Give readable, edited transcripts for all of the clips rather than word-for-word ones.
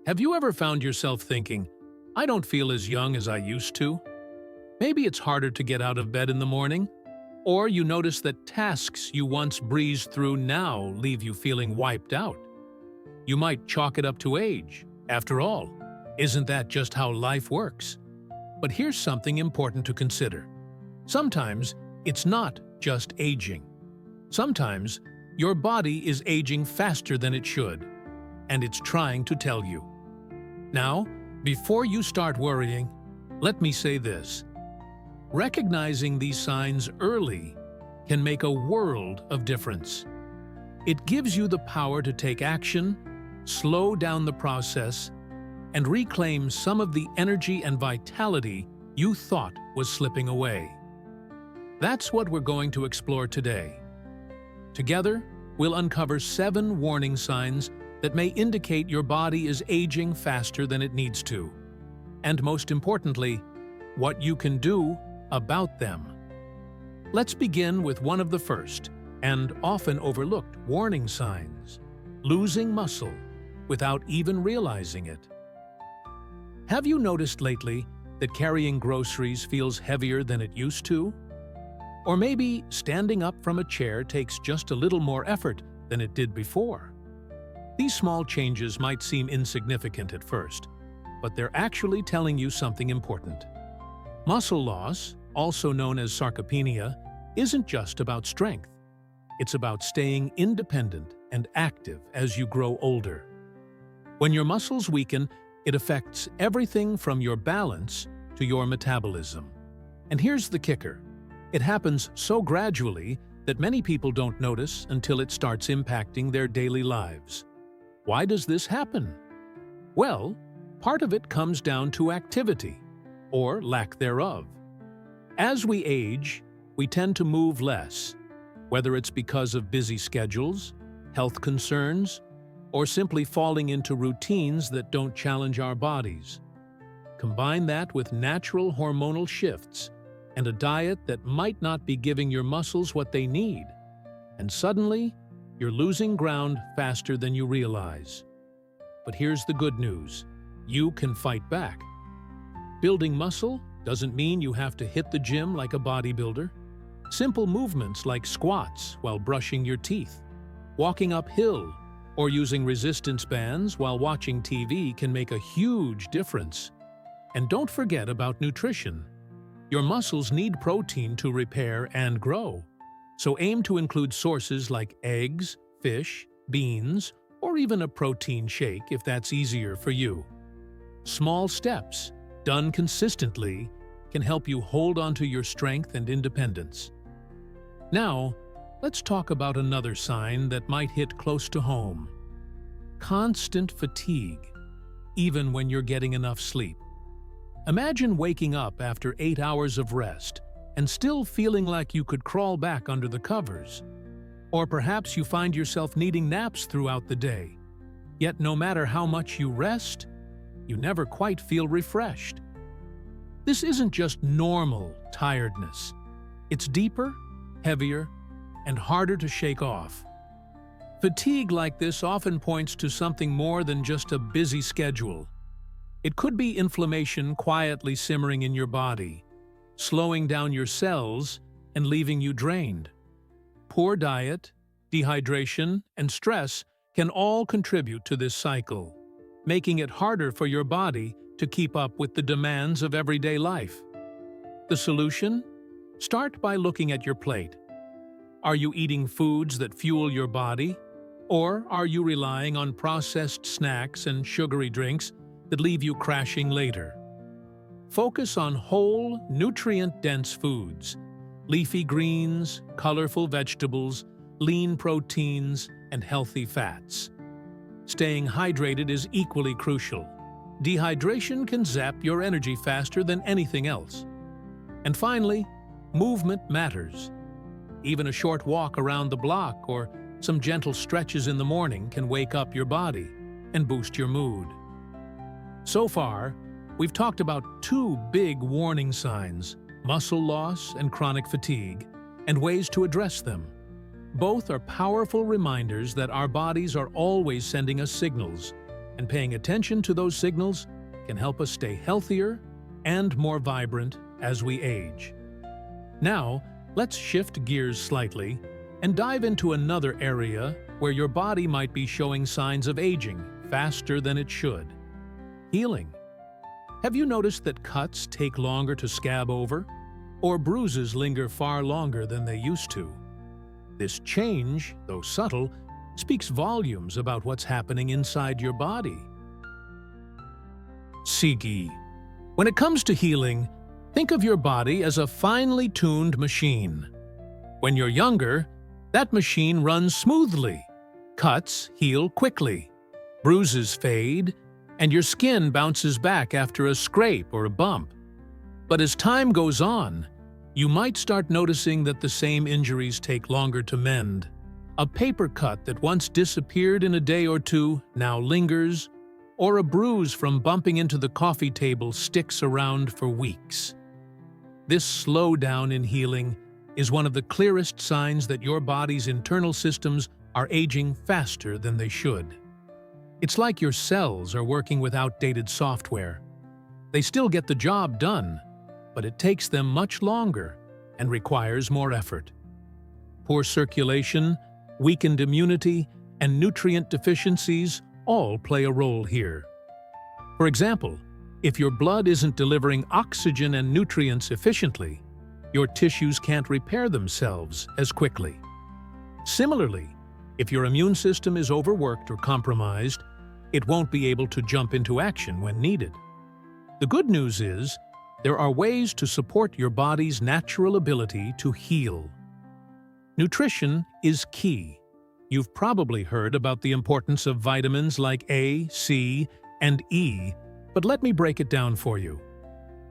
Have you ever found yourself thinking, I don't feel as young as I used to? Maybe it's harder to get out of bed in the morning, or you notice that tasks you once breezed through now leave you feeling wiped out. You might chalk it up to age. After all, isn't that just how life works? But here's something important to consider. Sometimes it's not just aging. Sometimes your body is aging faster than it should, and it's trying to tell you. Now, before you start worrying, let me say this. Recognizing these signs early can make a world of difference. It gives you the power to take action, slow down the process, and reclaim some of the energy and vitality you thought was slipping away. That's what we're going to explore today. Together, we'll uncover 7 warning signs that may indicate your body is aging faster than it needs to. And most importantly, what you can do about them. Let's begin with one of the first and often overlooked warning signs: losing muscle without even realizing it. Have you noticed lately that carrying groceries feels heavier than it used to? Or maybe standing up from a chair takes just a little more effort than it did before. These small changes might seem insignificant at first, but they're actually telling you something important. Muscle loss, also known as sarcopenia, isn't just about strength. It's about staying independent and active as you grow older. When your muscles weaken, it affects everything from your balance to your metabolism. And here's the kicker. It happens so gradually that many people don't notice until it starts impacting their daily lives. Why does this happen? Well, part of it comes down to activity, or lack thereof. As we age, we tend to move less, whether it's because of busy schedules, health concerns, or simply falling into routines that don't challenge our bodies. Combine that with natural hormonal shifts and a diet that might not be giving your muscles what they need, and suddenly, you're losing ground faster than you realize. But here's the good news. You can fight back. Building muscle doesn't mean you have to hit the gym like a bodybuilder. Simple movements like squats while brushing your teeth, walking uphill, or using resistance bands while watching TV can make a huge difference. And don't forget about nutrition. Your muscles need protein to repair and grow. So aim to include sources like eggs, fish, beans, or even a protein shake if that's easier for you. Small steps, done consistently, can help you hold onto your strength and independence. Now, let's talk about another sign that might hit close to home. Constant fatigue, even when you're getting enough sleep. Imagine waking up after 8 hours of rest and still feeling like you could crawl back under the covers. Or perhaps you find yourself needing naps throughout the day. Yet no matter how much you rest, you never quite feel refreshed. This isn't just normal tiredness. It's deeper, heavier, and harder to shake off. Fatigue like this often points to something more than just a busy schedule. It could be inflammation quietly simmering in your body, slowing down your cells and leaving you drained. Poor diet, dehydration, and stress can all contribute to this cycle, making it harder for your body to keep up with the demands of everyday life. The solution? Start by looking at your plate. Are you eating foods that fuel your body? Or are you relying on processed snacks and sugary drinks that leave you crashing later? Focus on whole, nutrient-dense foods, leafy greens, colorful vegetables, lean proteins, and healthy fats. Staying hydrated is equally crucial. Dehydration can zap your energy faster than anything else. And finally, movement matters. Even a short walk around the block or some gentle stretches in the morning can wake up your body and boost your mood. So far, we've talked about 2 big warning signs: muscle loss and chronic fatigue, and ways to address them. Both are powerful reminders that our bodies are always sending us signals, and paying attention to those signals can help us stay healthier and more vibrant as we age. Now, let's shift gears slightly and dive into another area where your body might be showing signs of aging faster than it should: healing. Have you noticed that cuts take longer to scab over, or bruises linger far longer than they used to? This change, though subtle, speaks volumes about what's happening inside your body. Sigi. When it comes to healing, think of your body as a finely tuned machine. When you're younger, that machine runs smoothly. Cuts heal quickly, bruises fade, and your skin bounces back after a scrape or a bump. But as time goes on, you might start noticing that the same injuries take longer to mend. A paper cut that once disappeared in a day or two now lingers, or a bruise from bumping into the coffee table sticks around for weeks. This slowdown in healing is one of the clearest signs that your body's internal systems are aging faster than they should. It's like your cells are working with outdated software. They still get the job done, but it takes them much longer and requires more effort. Poor circulation, weakened immunity, and nutrient deficiencies all play a role here. For example, if your blood isn't delivering oxygen and nutrients efficiently, your tissues can't repair themselves as quickly. Similarly, if your immune system is overworked or compromised, it won't be able to jump into action when needed. The good news is, there are ways to support your body's natural ability to heal. Nutrition is key. You've probably heard about the importance of vitamins like A, C, and E, but let me break it down for you.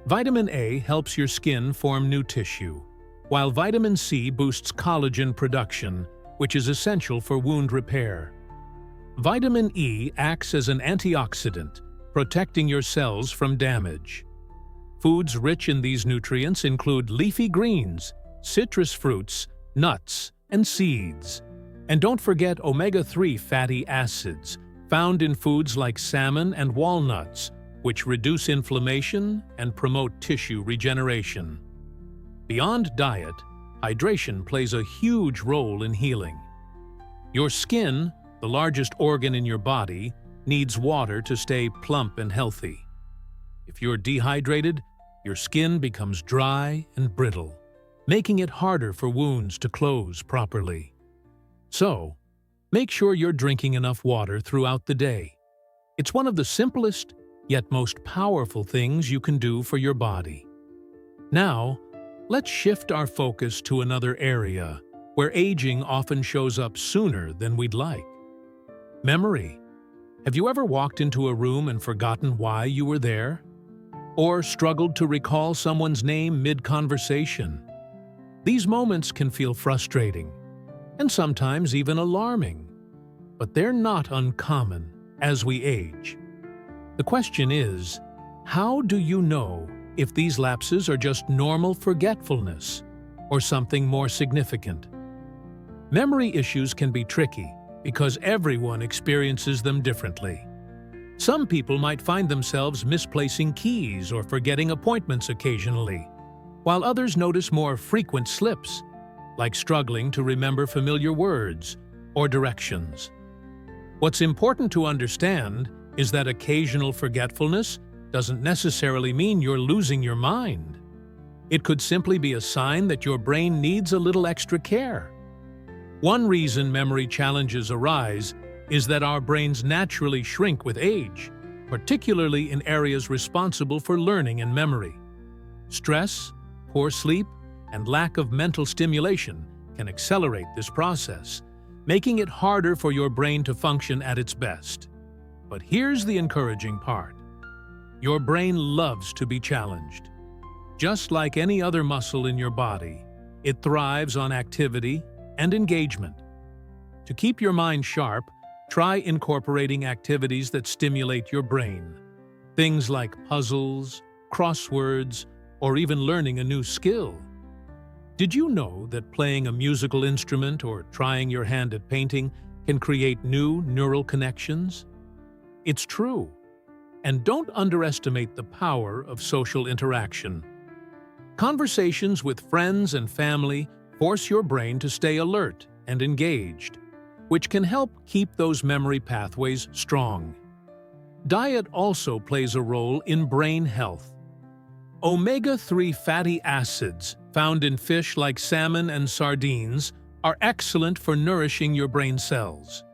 Vitamin A helps your skin form new tissue, while vitamin C boosts collagen production, which is essential for wound repair. Vitamin E acts as an antioxidant, protecting your cells from damage. Foods rich in these nutrients include leafy greens, citrus fruits, nuts, and seeds. And don't forget omega-3 fatty acids, found in foods like salmon and walnuts, which reduce inflammation and promote tissue regeneration. Beyond diet, hydration plays a huge role in healing. Your skin, the largest organ in your body, needs water to stay plump and healthy. If you're dehydrated, your skin becomes dry and brittle, making it harder for wounds to close properly. So, make sure you're drinking enough water throughout the day. It's one of the simplest, yet most powerful things you can do for your body. Now, let's shift our focus to another area where aging often shows up sooner than we'd like. Memory. Have you ever walked into a room and forgotten why you were there? Or struggled to recall someone's name mid-conversation? These moments can feel frustrating, and sometimes even alarming, but they're not uncommon as we age. The question is, how do you know if these lapses are just normal forgetfulness or something more significant? Memory issues can be tricky because everyone experiences them differently. Some people might find themselves misplacing keys or forgetting appointments occasionally, while others notice more frequent slips, like struggling to remember familiar words or directions. What's important to understand is that occasional forgetfulness doesn't necessarily mean you're losing your mind. It could simply be a sign that your brain needs a little extra care. One reason memory challenges arise is that our brains naturally shrink with age, particularly in areas responsible for learning and memory. Stress, poor sleep, and lack of mental stimulation can accelerate this process, making it harder for your brain to function at its best. But here's the encouraging part. Your brain loves to be challenged. Just like any other muscle in your body, it thrives on activity and engagement. To keep your mind sharp, try incorporating activities that stimulate your brain. Things like puzzles, crosswords, or even learning a new skill. Did you know that playing a musical instrument or trying your hand at painting can create new neural connections? It's true. And don't underestimate the power of social interaction. Conversations with friends and family force your brain to stay alert and engaged, which can help keep those memory pathways strong. Diet also plays a role in brain health. Omega-3 fatty acids found in fish like salmon and sardines are excellent for nourishing your brain cells.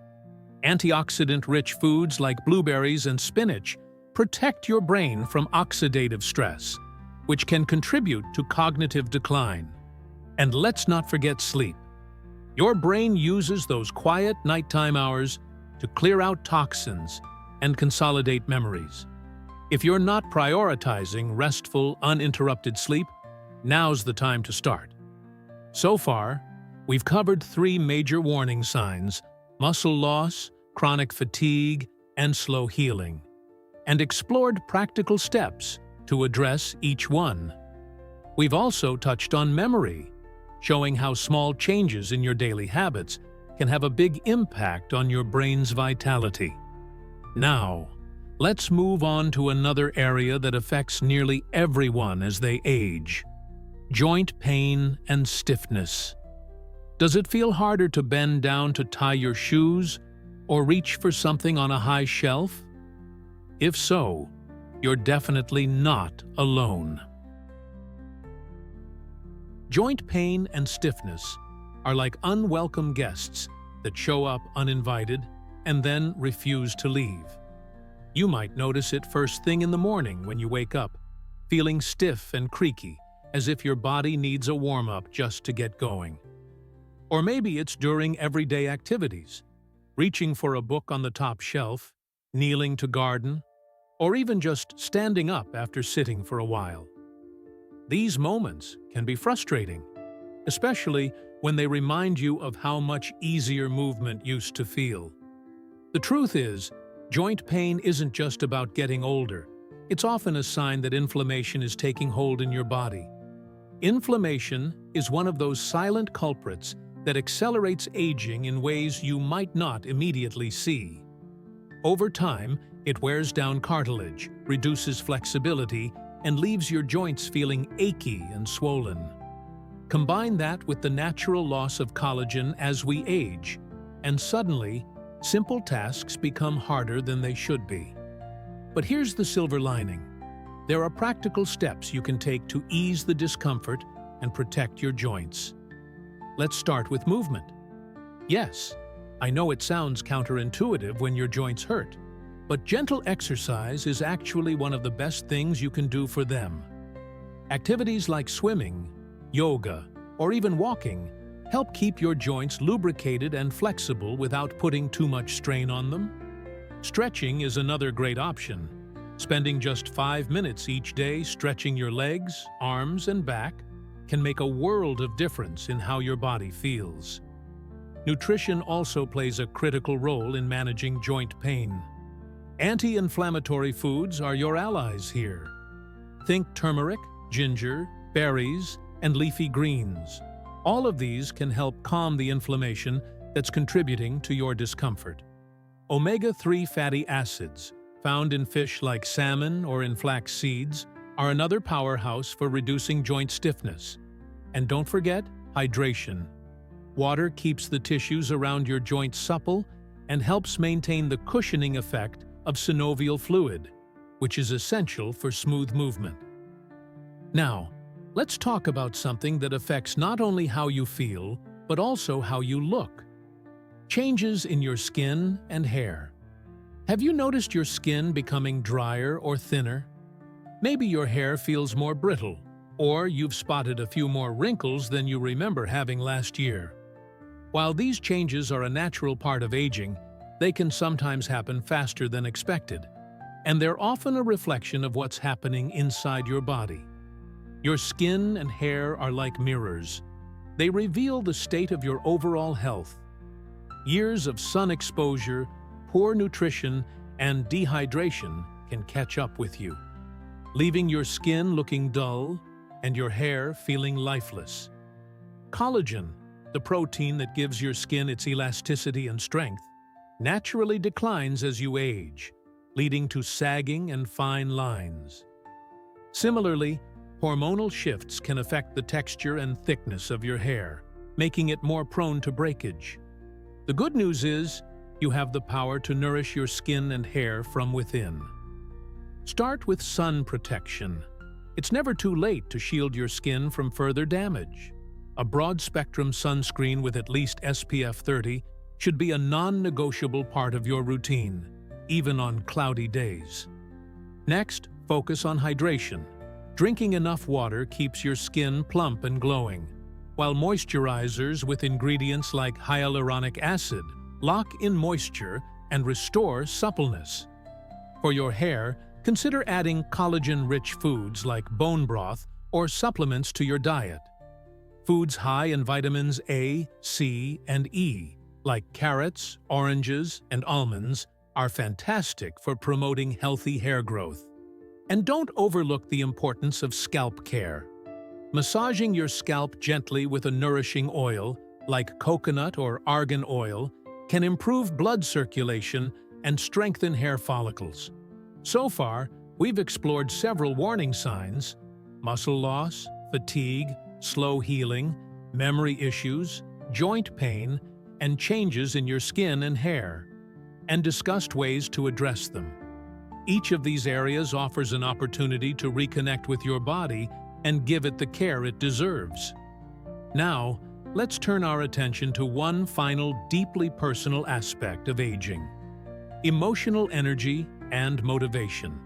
Antioxidant-rich foods like blueberries and spinach protect your brain from oxidative stress, which can contribute to cognitive decline. And let's not forget sleep. Your brain uses those quiet nighttime hours to clear out toxins and consolidate memories. If you're not prioritizing restful, uninterrupted sleep, now's the time to start. So far, we've covered 3 major warning signs: muscle loss, chronic fatigue, and slow healing, and explored practical steps to address each one. We've also touched on memory, showing how small changes in your daily habits can have a big impact on your brain's vitality. Now, let's move on to another area that affects nearly everyone as they age: joint pain and stiffness. Does it feel harder to bend down to tie your shoes or reach for something on a high shelf? If so, you're definitely not alone. Joint pain and stiffness are like unwelcome guests that show up uninvited and then refuse to leave. You might notice it first thing in the morning when you wake up, feeling stiff and creaky, as if your body needs a warm-up just to get going. Or maybe it's during everyday activities, reaching for a book on the top shelf, kneeling to garden, or even just standing up after sitting for a while. These moments can be frustrating, especially when they remind you of how much easier movement used to feel. The truth is, joint pain isn't just about getting older. It's often a sign that inflammation is taking hold in your body. Inflammation is one of those silent culprits that accelerates aging in ways you might not immediately see. Over time, it wears down cartilage, reduces flexibility, and leaves your joints feeling achy and swollen. Combine that with the natural loss of collagen as we age, and suddenly, simple tasks become harder than they should be. But here's the silver lining. There are practical steps you can take to ease the discomfort and protect your joints. Let's start with movement. Yes, I know it sounds counterintuitive when your joints hurt, but gentle exercise is actually one of the best things you can do for them. Activities like swimming, yoga, or even walking help keep your joints lubricated and flexible without putting too much strain on them. Stretching is another great option. Spending just 5 minutes each day stretching your legs, arms, and back can make a world of difference in how your body feels. Nutrition also plays a critical role in managing joint pain. Anti-inflammatory foods are your allies here. Think turmeric, ginger, berries, and leafy greens. All of these can help calm the inflammation that's contributing to your discomfort. Omega-3 fatty acids, found in fish like salmon or in flax seeds, are another powerhouse for reducing joint stiffness. And don't forget hydration. Water keeps the tissues around your joints supple and helps maintain the cushioning effect of synovial fluid, which is essential for smooth movement. Now, let's talk about something that affects not only how you feel, but also how you look. Changes in your skin and hair. Have you noticed your skin becoming drier or thinner? Maybe your hair feels more brittle, or you've spotted a few more wrinkles than you remember having last year. While these changes are a natural part of aging, they can sometimes happen faster than expected, and they're often a reflection of what's happening inside your body. Your skin and hair are like mirrors. They reveal the state of your overall health. Years of sun exposure, poor nutrition, and dehydration can catch up with you, leaving your skin looking dull and your hair feeling lifeless. Collagen, the protein that gives your skin its elasticity and strength, naturally declines as you age, leading to sagging and fine lines. Similarly, hormonal shifts can affect the texture and thickness of your hair, making it more prone to breakage. The good news is, you have the power to nourish your skin and hair from within. Start with sun protection. It's never too late to shield your skin from further damage. A broad-spectrum sunscreen with at least SPF 30 should be a non-negotiable part of your routine, even on cloudy days. Next, focus on hydration. Drinking enough water keeps your skin plump and glowing, while moisturizers with ingredients like hyaluronic acid lock in moisture and restore suppleness. For your hair, consider adding collagen-rich foods like bone broth or supplements to your diet. Foods high in vitamins A, C, and E, like carrots, oranges, and almonds, are fantastic for promoting healthy hair growth. And don't overlook the importance of scalp care. Massaging your scalp gently with a nourishing oil, like coconut or argan oil, can improve blood circulation and strengthen hair follicles. So far, we've explored several warning signs: muscle loss, fatigue, slow healing, memory issues, joint pain, and changes in your skin and hair, and discussed ways to address them. Each of these areas offers an opportunity to reconnect with your body and give it the care it deserves. Now, let's turn our attention to one final deeply personal aspect of aging: emotional energy and motivation.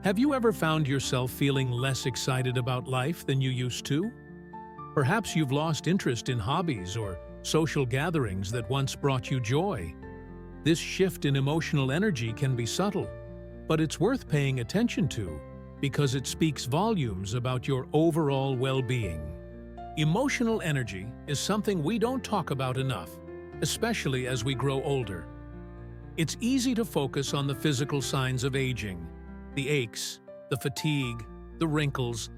Have you ever found yourself feeling less excited about life than you used to? Perhaps you've lost interest in hobbies or social gatherings that once brought you joy. This shift in emotional energy can be subtle, but it's worth paying attention to because it speaks volumes about your overall well-being. Emotional energy is something we don't talk about enough, especially as we grow older. It's easy to focus on the physical signs of aging, the aches, the fatigue, the wrinkles,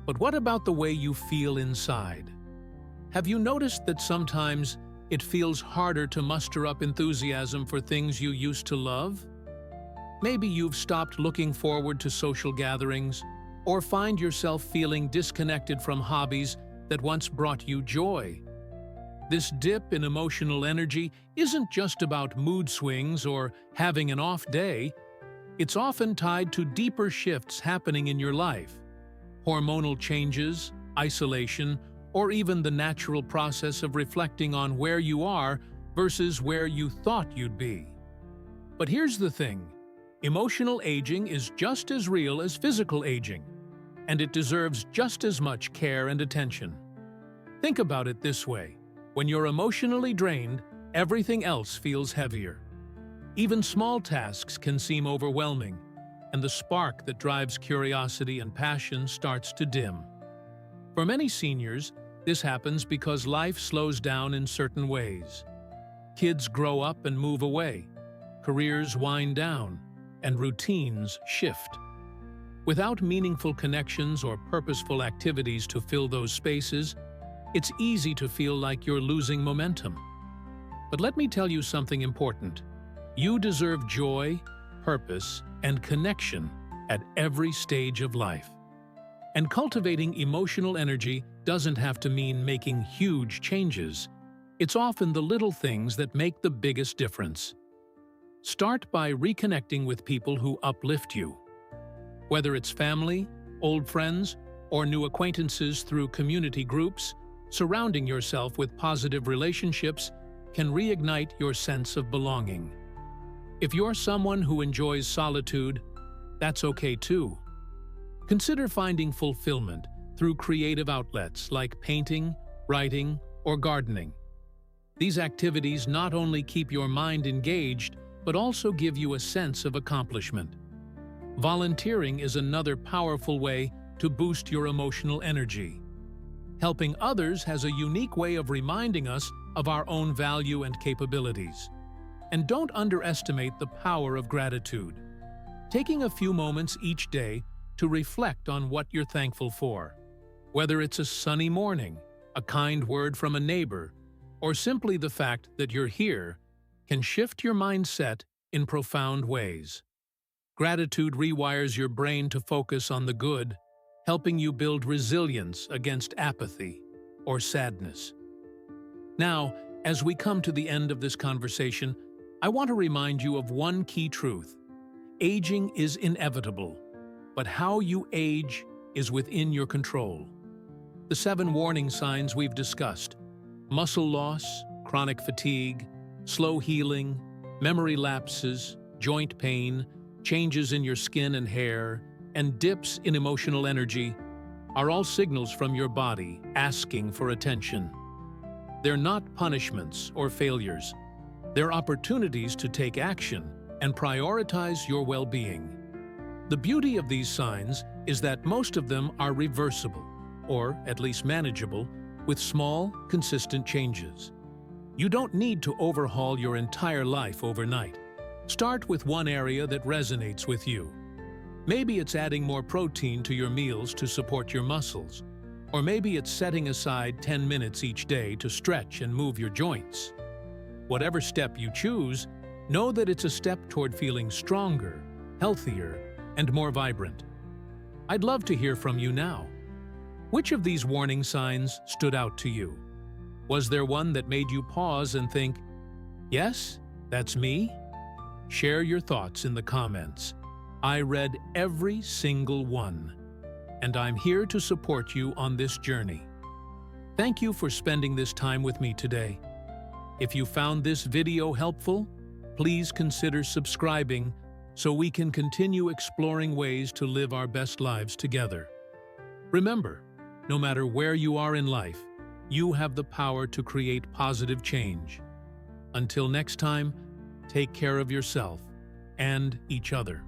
but what about the way you feel inside? Have you noticed that sometimes it feels harder to muster up enthusiasm for things you used to love? Maybe you've stopped looking forward to social gatherings, or find yourself feeling disconnected from hobbies that once brought you joy. This dip in emotional energy isn't just about mood swings or having an off day. It's often tied to deeper shifts happening in your life. Hormonal changes, isolation, or even the natural process of reflecting on where you are versus where you thought you'd be. But here's the thing: emotional aging is just as real as physical aging, and it deserves just as much care and attention. Think about it this way: when you're emotionally drained, everything else feels heavier. Even small tasks can seem overwhelming, and the spark that drives curiosity and passion starts to dim. For many seniors, this happens because life slows down in certain ways. Kids grow up and move away, careers wind down, and routines shift. Without meaningful connections or purposeful activities to fill those spaces, it's easy to feel like you're losing momentum. But let me tell you something important. You deserve joy, purpose, and connection at every stage of life. And cultivating emotional energy doesn't have to mean making huge changes. It's often the little things that make the biggest difference. Start by reconnecting with people who uplift you. Whether it's family, old friends, or new acquaintances through community groups, surrounding yourself with positive relationships can reignite your sense of belonging. If you're someone who enjoys solitude, that's okay too. Consider finding fulfillment through creative outlets like painting, writing, or gardening. These activities not only keep your mind engaged, but also give you a sense of accomplishment. Volunteering is another powerful way to boost your emotional energy. Helping others has a unique way of reminding us of our own value and capabilities. And don't underestimate the power of gratitude. Taking a few moments each day to reflect on what you're thankful for, whether it's a sunny morning, a kind word from a neighbor, or simply the fact that you're here, can shift your mindset in profound ways. Gratitude rewires your brain to focus on the good, helping you build resilience against apathy or sadness. Now, as we come to the end of this conversation, I want to remind you of one key truth. Aging is inevitable, but how you age is within your control. The 7 warning signs we've discussed: muscle loss, chronic fatigue, slow healing, memory lapses, joint pain, changes in your skin and hair, and dips in emotional energy, are all signals from your body asking for attention. They're not punishments or failures. They're opportunities to take action and prioritize your well-being. The beauty of these signs is that most of them are reversible, or at least manageable, with small, consistent changes. You don't need to overhaul your entire life overnight. Start with one area that resonates with you. Maybe it's adding more protein to your meals to support your muscles, or maybe it's setting aside 10 minutes each day to stretch and move your joints. Whatever step you choose, know that it's a step toward feeling stronger, healthier, and more vibrant. I'd love to hear from you now. Which of these warning signs stood out to you? Was there one that made you pause and think, "Yes, that's me"? Share your thoughts in the comments. I read every single one, and I'm here to support you on this journey. Thank you for spending this time with me today. If you found this video helpful, please consider subscribing so we can continue exploring ways to live our best lives together. Remember, no matter where you are in life, you have the power to create positive change. Until next time, take care of yourself and each other.